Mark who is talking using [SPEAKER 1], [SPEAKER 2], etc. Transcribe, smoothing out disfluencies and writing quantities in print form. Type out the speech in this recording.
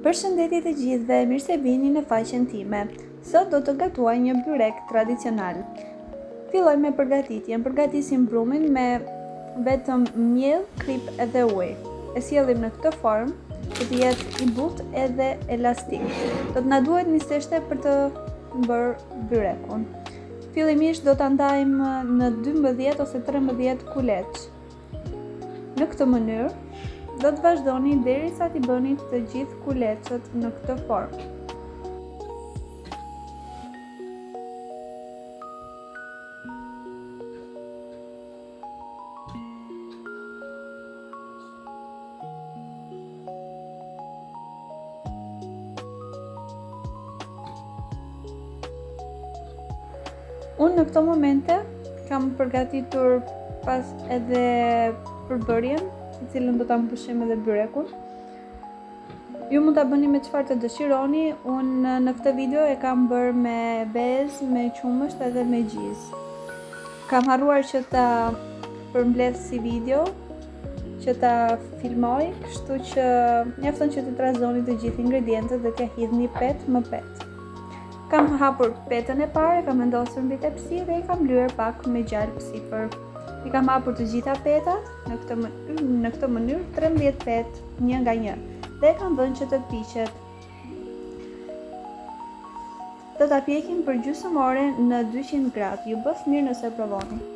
[SPEAKER 1] Përshëndetje të gjithëve, mirë se vini në faqen time. Sot do të gatuaj një byrek tradicional. Filloj me përgatitjen. Përgatisim brumin me vetëm miell, krip edhe ujë. E sjellim në këtë formë që të jetë i butë edhe elastik. Do të na duhet një seshte për të bërë byrekun. Fillimisht do ta ndajmë në 12 ose 13 kuleç. Në këtë mënyrë do të vazhdoni derisa t'i bëni të gjithë kuleçët në këtë formë. Unë në këto momente kam përgatitur pas edhe përbërjen, të cilën do ta mbushim edhe byrekun. Ju mund ta bëni me çfarë të dëshironi. Unë në këtë video e kam bërë me bezë, me qumësht edhe me gjizë. Kam harruar që ta përmbledh si video, që ta filmoj, kështu që mjafton që të trazoni të gjithë ingredientët dhe t'ia hidhni pet më pet. Kam hapur petën e parë, kam vendosur mbi tepsi dhe i kam lyer pak me gjalp sipër. I kam hapur të gjitha petat në këtë mënyrë 13 pet një nga një dhe kam vënë që të piqet. Do ta pjekim për gjysmë ore në 200 gradë. Ju bëf mirë nëse provoni.